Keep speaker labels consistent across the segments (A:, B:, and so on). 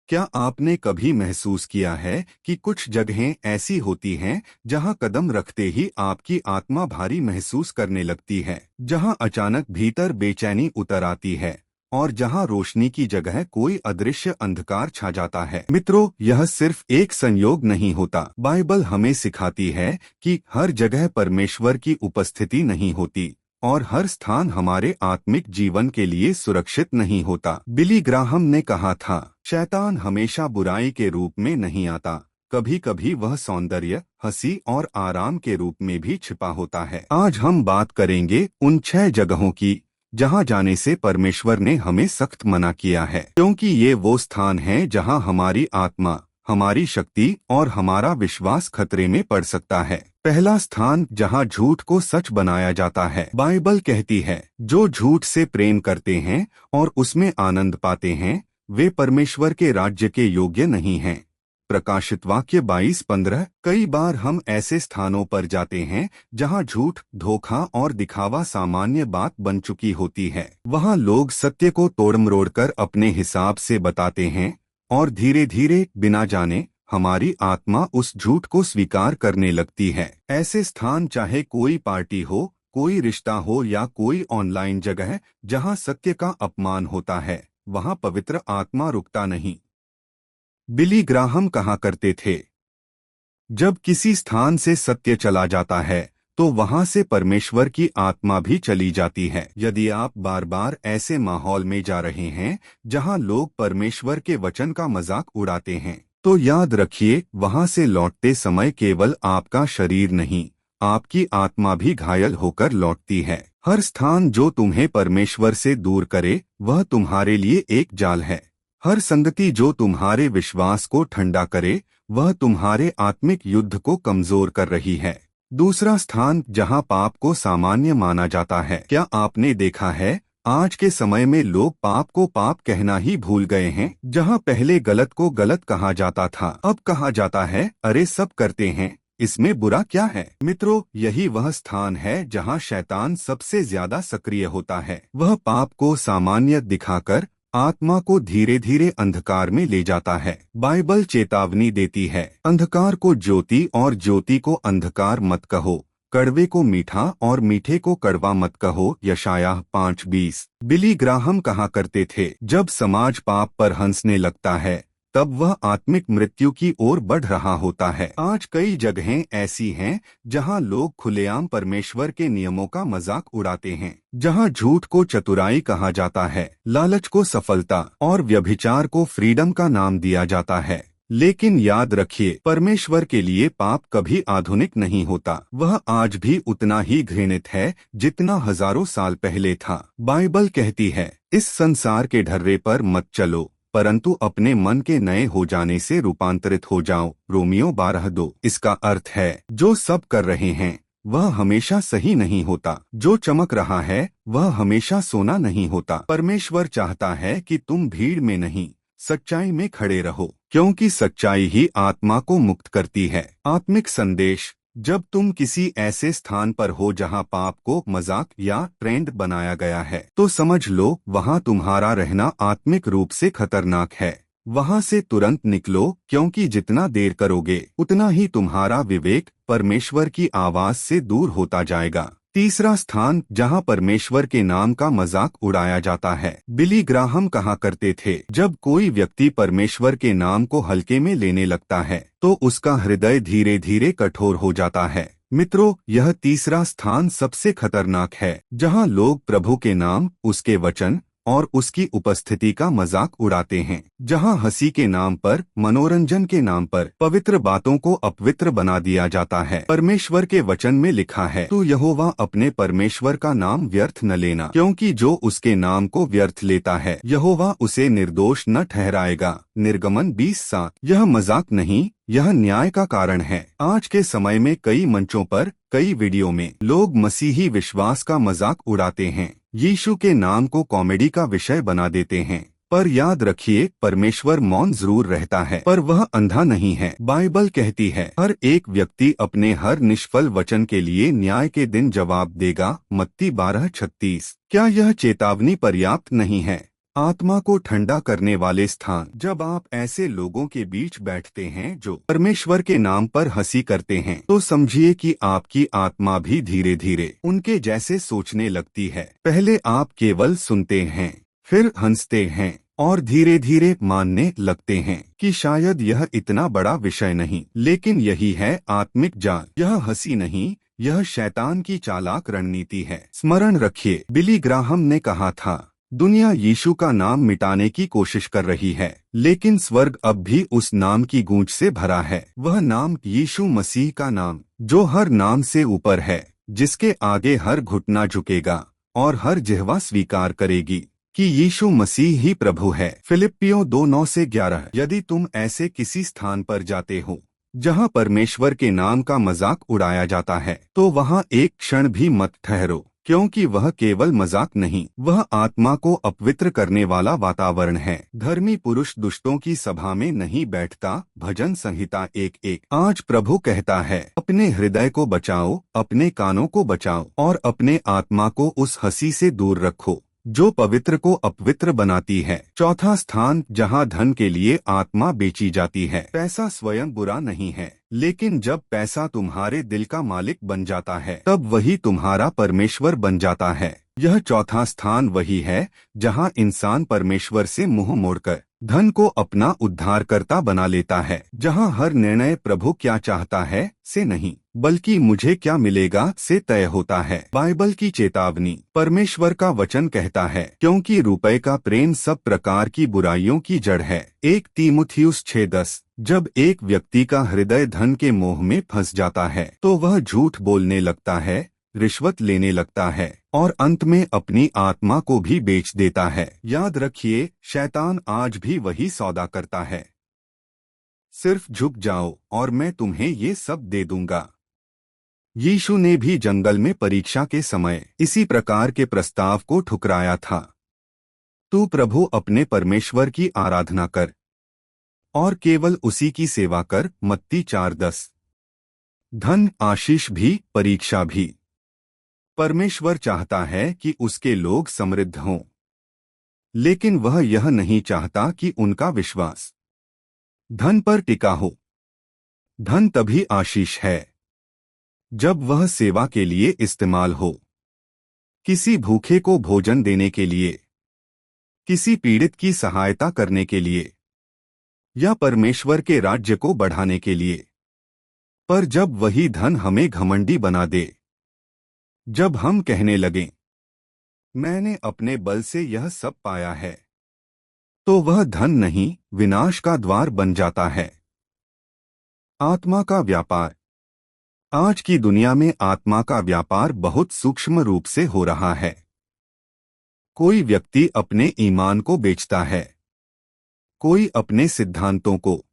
A: क्या आपने कभी महसूस किया है कि कुछ जगहें ऐसी होती हैं जहां कदम रखते ही आपकी आत्मा भारी महसूस करने लगती है, जहां अचानक भीतर बेचैनी उतर आती है और जहां रोशनी की जगह कोई अदृश्य अंधकार छा जाता है। मित्रों, यह सिर्फ एक संयोग नहीं होता। बाइबल हमें सिखाती है कि हर जगह परमेश्वर की उपस्थिति नहीं होती और हर स्थान हमारे आत्मिक जीवन के लिए सुरक्षित नहीं होता। बिली ग्राहम ने कहा था, शैतान हमेशा बुराई के रूप में नहीं आता, कभी कभी वह सौंदर्य, हंसी और आराम के रूप में भी छिपा होता है। आज हम बात करेंगे उन 6 जगहों की जहां जाने से परमेश्वर ने हमें सख्त मना किया है, क्योंकि ये वो स्थान हैं जहां हमारी आत्मा, हमारी शक्ति और हमारा विश्वास खतरे में पड़ सकता है। पहला स्थान जहां झूठ को सच बनाया जाता है। बाइबल कहती है, जो झूठ से प्रेम करते हैं और उसमें आनंद पाते हैं, वे परमेश्वर के राज्य के योग्य नहीं हैं। प्रकाशित वाक्य 22:15। कई बार हम ऐसे स्थानों पर जाते हैं जहां झूठ, धोखा और दिखावा सामान्य बात बन चुकी होती है। वहां लोग सत्य को तोड़-मरोड़ कर अपने हिसाब से बताते हैं और धीरे धीरे बिना जाने हमारी आत्मा उस झूठ को स्वीकार करने लगती है। ऐसे स्थान, चाहे कोई पार्टी हो, कोई रिश्ता हो या कोई ऑनलाइन जगह जहां सत्य का अपमान होता है, वहां पवित्र आत्मा रुकता नहीं। बिली ग्राहम कहा करते थे, जब किसी स्थान से सत्य चला जाता है तो वहां से परमेश्वर की आत्मा भी चली जाती है। यदि आप बार बार ऐसे माहौल में जा रहे हैं जहां लोग परमेश्वर के वचन का मजाक उड़ाते हैं, तो याद रखिए, वहां से लौटते समय केवल आपका शरीर नहीं, आपकी आत्मा भी घायल होकर लौटती है। हर स्थान जो तुम्हें परमेश्वर से दूर करे, वह तुम्हारे लिए एक जाल है। हर संगति जो तुम्हारे विश्वास को ठंडा करे, वह तुम्हारे आत्मिक युद्ध को कमजोर कर रही है। दूसरा स्थान जहां पाप को सामान्य माना जाता है। क्या आपने देखा है, आज के समय में लोग पाप को पाप कहना ही भूल गए हैं। जहां पहले गलत को गलत कहा जाता था, अब कहा जाता है, अरे सब करते हैं, इसमें बुरा क्या है। मित्रों, यही वह स्थान है जहां शैतान सबसे ज्यादा सक्रिय होता है। वह पाप को सामान्य दिखाकर आत्मा को धीरे धीरे अंधकार में ले जाता है। बाइबल चेतावनी देती है, अंधकार को ज्योति और ज्योति को अंधकार मत कहो, कड़वे को मीठा और मीठे को कड़वा मत कहो। यशायाह 5:20। बिली ग्राहम कहा करते थे, जब समाज पाप पर हंसने लगता है, तब वह आत्मिक मृत्यु की ओर बढ़ रहा होता है। आज कई जगहें ऐसी हैं जहां लोग खुलेआम परमेश्वर के नियमों का मजाक उड़ाते हैं, जहां झूठ को चतुराई कहा जाता है, लालच को सफलता और व्यभिचार को फ्रीडम का नाम दिया जाता है। लेकिन याद रखिए, परमेश्वर के लिए पाप कभी आधुनिक नहीं होता। वह आज भी उतना ही घृणित है जितना हजारों साल पहले था। बाइबल कहती है, इस संसार के ढर्रे पर मत चलो, परंतु अपने मन के नए हो जाने से रूपांतरित हो जाओ। रोमियो 12:2। इसका अर्थ है, जो सब कर रहे हैं वह हमेशा सही नहीं होता, जो चमक रहा है वह हमेशा सोना नहीं होता। परमेश्वर चाहता है कि तुम भीड़ में नहीं, सच्चाई में खड़े रहो, क्योंकि सच्चाई ही आत्मा को मुक्त करती है। आत्मिक संदेश, जब तुम किसी ऐसे स्थान पर हो जहां पाप को मजाक या ट्रेंड बनाया गया है, तो समझ लो वहां तुम्हारा रहना आत्मिक रूप से खतरनाक है। वहां से तुरंत निकलो, क्योंकि जितना देर करोगे उतना ही तुम्हारा विवेक परमेश्वर की आवाज से दूर होता जाएगा। तीसरा स्थान जहां परमेश्वर के नाम का मजाक उड़ाया जाता है। बिली ग्राहम कहा करते थे, जब कोई व्यक्ति परमेश्वर के नाम को हल्के में लेने लगता है तो उसका हृदय धीरे धीरे कठोर हो जाता है। मित्रों, यह तीसरा स्थान सबसे खतरनाक है, जहां लोग प्रभु के नाम, उसके वचन और उसकी उपस्थिति का मजाक उड़ाते हैं, जहां हंसी के नाम पर, मनोरंजन के नाम पर पवित्र बातों को अपवित्र बना दिया जाता है। परमेश्वर के वचन में लिखा है, तू यहोवा अपने परमेश्वर का नाम व्यर्थ न लेना, क्योंकि जो उसके नाम को व्यर्थ लेता है यहोवा उसे निर्दोष न ठहराएगा। निर्गमन 20:7। यह मजाक नहीं, यह न्याय का कारण है। आज के समय में कई मंचों पर, कई वीडियो में लोग मसीही विश्वास का मजाक उड़ाते हैं, यीशु के नाम को कॉमेडी का विषय बना देते हैं। पर याद रखिए, परमेश्वर मौन जरूर रहता है, पर वह अंधा नहीं है। बाइबल कहती है, हर एक व्यक्ति अपने हर निष्फल वचन के लिए न्याय के दिन जवाब देगा। मत्ती 12:36। क्या यह चेतावनी पर्याप्त नहीं है? आत्मा को ठंडा करने वाले स्थान। जब आप ऐसे लोगों के बीच बैठते हैं जो परमेश्वर के नाम पर हंसी करते हैं, तो समझिए कि आपकी आत्मा भी धीरे धीरे उनके जैसे सोचने लगती है। पहले आप केवल सुनते हैं, फिर हंसते हैं और धीरे धीरे मानने लगते हैं कि शायद यह इतना बड़ा विषय नहीं। लेकिन यही है आत्मिक जाल। यह हंसी नहीं, यह शैतान की चालाक रणनीति है। स्मरण रखिए, बिली ग्राहम ने कहा था, दुनिया यीशु का नाम मिटाने की कोशिश कर रही है, लेकिन स्वर्ग अब भी उस नाम की गूंज से भरा है। वह नाम यीशु मसीह का नाम, जो हर नाम से ऊपर है, जिसके आगे हर घुटना झुकेगा और हर जिह्वा स्वीकार करेगी कि यीशु मसीह ही प्रभु है। फिलिप्पियों 2:9-11। यदि तुम ऐसे किसी स्थान पर जाते हो जहां परमेश्वर के नाम का मजाक उड़ाया जाता है, तो वहां एक क्षण भी मत ठहरो, क्योंकि वह केवल मजाक नहीं, वह आत्मा को अपवित्र करने वाला वातावरण है। धर्मी पुरुष दुष्टों की सभा में नहीं बैठता। भजन संहिता 1:1। आज प्रभु कहता है, अपने हृदय को बचाओ, अपने कानों को बचाओ और अपने आत्मा को उस हंसी से दूर रखो जो पवित्र को अपवित्र बनाती है। चौथा स्थान जहां धन के लिए आत्मा बेची जाती है। पैसा स्वयं बुरा नहीं है, लेकिन जब पैसा तुम्हारे दिल का मालिक बन जाता है, तब वही तुम्हारा परमेश्वर बन जाता है। यह चौथा स्थान वही है जहां इंसान परमेश्वर से मुंह मोड़कर धन को अपना उद्धारकर्ता बना लेता है, जहां हर निर्णय प्रभु क्या चाहता है से नहीं, बल्कि मुझे क्या मिलेगा से तय होता है। बाइबल की चेतावनी। परमेश्वर का वचन कहता है, क्योंकि रुपए का प्रेम सब प्रकार की बुराइयों की जड़ है। 1 तीमुथियुस 6:10। जब एक व्यक्ति का हृदय धन के मोह में फंस जाता है, तो वह झूठ बोलने लगता है, रिश्वत लेने लगता है और अंत में अपनी आत्मा को भी बेच देता है। याद रखिए, शैतान आज भी वही सौदा करता है। सिर्फ झुक जाओ और मैं तुम्हें ये सब दे दूंगा। यीशु ने भी जंगल में परीक्षा के समय इसी प्रकार के प्रस्ताव को ठुकराया था। तू प्रभु अपने परमेश्वर की आराधना कर और केवल उसी की सेवा कर। मत्ती 4:10। धन, आशीष भी, परीक्षा भी। परमेश्वर चाहता है कि उसके लोग समृद्ध हों, लेकिन वह यह नहीं चाहता कि उनका विश्वास धन पर टिका हो। धन तभी आशीष है जब वह सेवा के लिए इस्तेमाल हो, किसी भूखे को भोजन देने के लिए, किसी पीड़ित की सहायता करने के लिए या परमेश्वर के राज्य को बढ़ाने के लिए। पर जब वही धन हमें घमंडी बना दे, जब हम कहने लगें, मैंने अपने बल से यह सब पाया है, तो वह धन नहीं, विनाश का द्वार बन जाता है। आत्मा का व्यापार। आज की दुनिया में आत्मा का व्यापार बहुत सूक्ष्म रूप से हो रहा है। कोई व्यक्ति अपने ईमान को बेचता है, कोई अपने सिद्धांतों को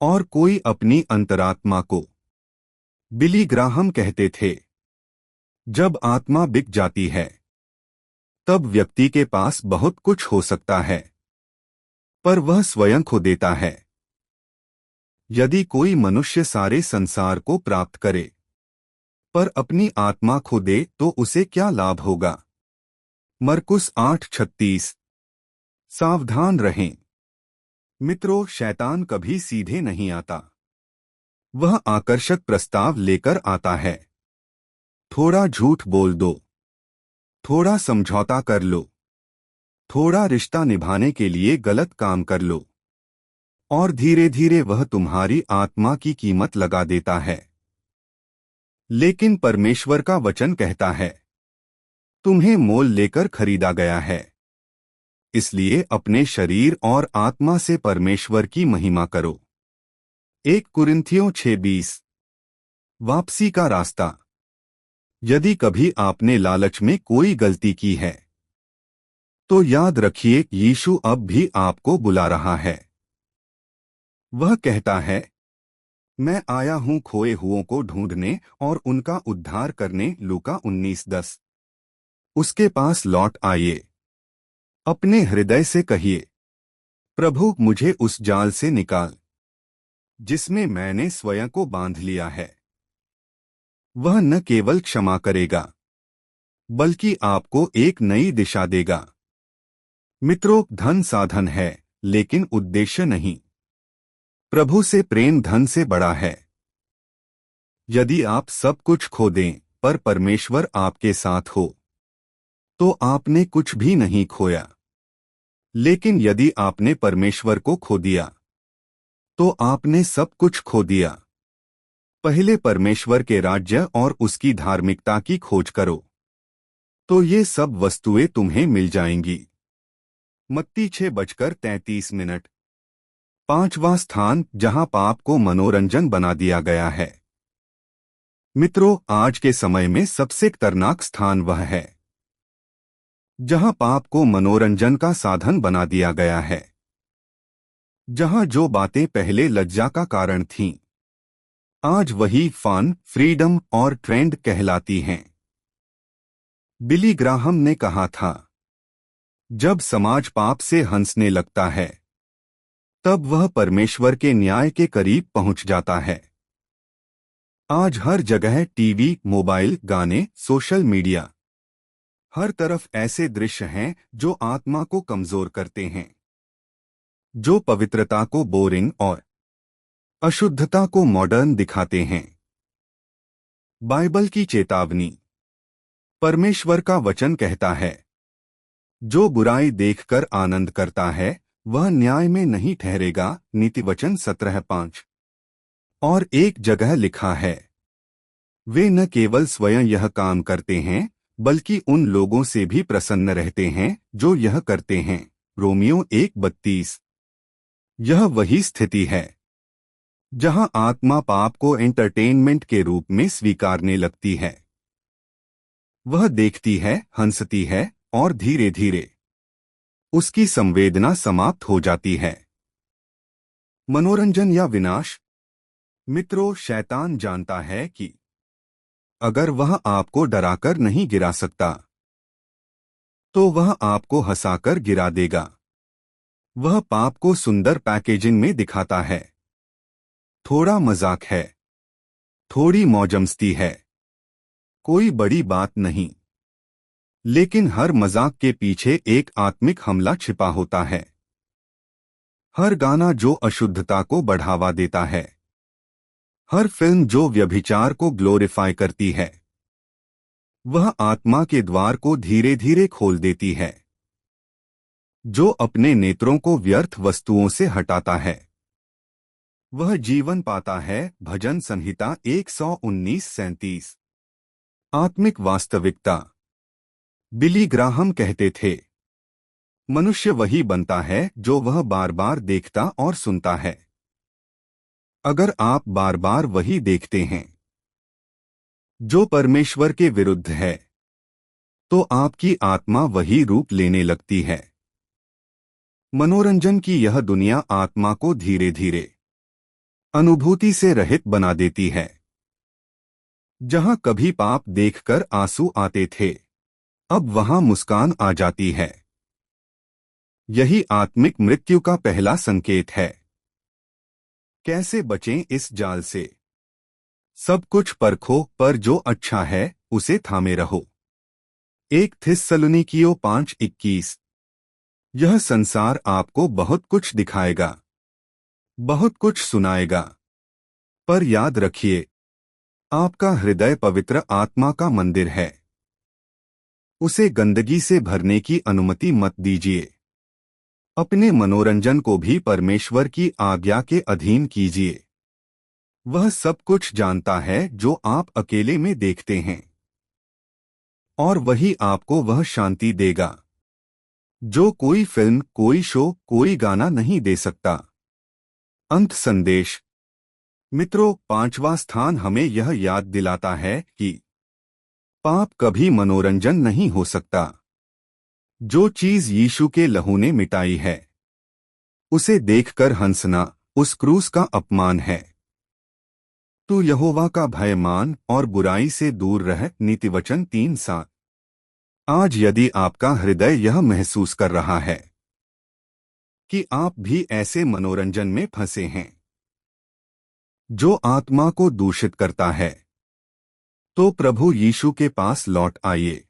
A: और कोई अपनी अंतरात्मा को। बिली ग्राहम कहते थे, जब आत्मा बिक जाती है, तब व्यक्ति के पास बहुत कुछ हो सकता है, पर वह स्वयं खो देता है। यदि कोई मनुष्य सारे संसार को प्राप्त करे, पर अपनी आत्मा खो दे, तो उसे क्या लाभ होगा? मरकुस 8:36। सावधान रहें मित्रों, शैतान कभी सीधे नहीं आता। वह आकर्षक प्रस्ताव लेकर आता है। थोड़ा झूठ बोल दो, थोड़ा समझौता कर लो, थोड़ा रिश्ता निभाने के लिए गलत काम कर लो, और धीरे धीरे वह तुम्हारी आत्मा की कीमत लगा देता है। लेकिन परमेश्वर का वचन कहता है, तुम्हें मोल लेकर खरीदा गया है, इसलिए अपने शरीर और आत्मा से परमेश्वर की महिमा करो। 1 कुरिन्थियों 6:20। वापसी का रास्ता। यदि कभी आपने लालच में कोई गलती की है, तो याद रखिए, यीशु अब भी आपको बुला रहा है। वह कहता है, मैं आया हूं खोए हुओं को ढूंढने और उनका उद्धार करने। लूका 19:10। उसके पास लौट आइए। अपने हृदय से कहिए, प्रभु मुझे उस जाल से निकाल जिसमें मैंने स्वयं को बांध लिया है। वह न केवल क्षमा करेगा, बल्कि आपको एक नई दिशा देगा। मित्रों, धन साधन है, लेकिन उद्देश्य नहीं। प्रभु से प्रेम धन से बड़ा है। यदि आप सब कुछ खो दें पर परमेश्वर आपके साथ हो, तो आपने कुछ भी नहीं खोया। लेकिन यदि आपने परमेश्वर को खो दिया, तो आपने सब कुछ खो दिया। पहले परमेश्वर के राज्य और उसकी धार्मिकता की खोज करो, तो ये सब वस्तुएं तुम्हें मिल जाएंगी। मत्ती 6:33। पांचवां स्थान, जहां पाप को मनोरंजन बना दिया गया है। मित्रों, आज के समय में सबसे खतरनाक स्थान वह है जहां पाप को मनोरंजन का साधन बना दिया गया है। जहां जो बातें पहले लज्जा का कारण थीं, आज वही फन, फ्रीडम और ट्रेंड कहलाती हैं। बिली ग्राहम ने कहा था, जब समाज पाप से हंसने लगता है, तब वह परमेश्वर के न्याय के करीब पहुंच जाता है। आज हर जगह टीवी, मोबाइल, गाने, सोशल मीडिया, हर तरफ ऐसे दृश्य हैं जो आत्मा को कमजोर करते हैं, जो पवित्रता को बोरिंग और अशुद्धता को मॉडर्न दिखाते हैं। बाइबल की चेतावनी। परमेश्वर का वचन कहता है, जो बुराई देखकर आनंद करता है वह न्याय में नहीं ठहरेगा। नीतिवचन 17:5। और एक जगह लिखा है, वे न केवल स्वयं यह काम करते हैं, बल्कि उन लोगों से भी प्रसन्न रहते हैं जो यह करते हैं। रोमियो 1:32। यह वही स्थिति है जहां आत्मा पाप को एंटरटेनमेंट के रूप में स्वीकारने लगती है। वह देखती है, हंसती है और धीरे धीरे उसकी संवेदना समाप्त हो जाती है। मनोरंजन या विनाश। मित्रों, शैतान जानता है कि अगर वह आपको डराकर नहीं गिरा सकता, तो वह आपको हंसाकर गिरा देगा। वह पाप को सुंदर पैकेजिंग में दिखाता है। थोड़ा मजाक है, थोड़ी मौजमस्ती है, कोई बड़ी बात नहीं। लेकिन हर मजाक के पीछे एक आत्मिक हमला छिपा होता है। हर गाना जो अशुद्धता को बढ़ावा देता है, हर फिल्म जो व्यभिचार को ग्लोरीफाई करती है, वह आत्मा के द्वार को धीरे धीरे खोल देती है। जो अपने नेत्रों को व्यर्थ वस्तुओं से हटाता है, वह जीवन पाता है। भजन संहिता 119:37। आत्मिक वास्तविकता। बिली ग्राहम कहते थे, मनुष्य वही बनता है जो वह बार बार देखता और सुनता है। अगर आप बार बार वही देखते हैं जो परमेश्वर के विरुद्ध है, तो आपकी आत्मा वही रूप लेने लगती है। मनोरंजन की यह दुनिया आत्मा को धीरे धीरे अनुभूति से रहित बना देती है। जहां कभी पाप देखकर आंसू आते थे, अब वहां मुस्कान आ जाती है। यही आत्मिक मृत्यु का पहला संकेत है। कैसे बचें इस जाल से? सब कुछ परखो, पर जो अच्छा है उसे थामे रहो। 1 थिस्सलुनीकियों 5:21। यह संसार आपको बहुत कुछ दिखाएगा, बहुत कुछ सुनाएगा, पर याद रखिए, आपका हृदय पवित्र आत्मा का मंदिर है। उसे गंदगी से भरने की अनुमति मत दीजिए। अपने मनोरंजन को भी परमेश्वर की आज्ञा के अधीन कीजिए। वह सब कुछ जानता है जो आप अकेले में देखते हैं, और वही आपको वह शांति देगा जो कोई फिल्म, कोई शो, कोई गाना नहीं दे सकता। अंत संदेश। मित्रों, 5वां स्थान हमें यह याद दिलाता है कि पाप कभी मनोरंजन नहीं हो सकता। जो चीज यीशु के लहू ने मिटाई है, उसे देखकर हंसना उस क्रूस का अपमान है। तू यहोवा का भय मान और बुराई से दूर रह। नीतिवचन 3:7। आज यदि आपका हृदय यह महसूस कर रहा है कि आप भी ऐसे मनोरंजन में फंसे हैं जो आत्मा को दूषित करता है, तो प्रभु यीशु के पास लौट आइए।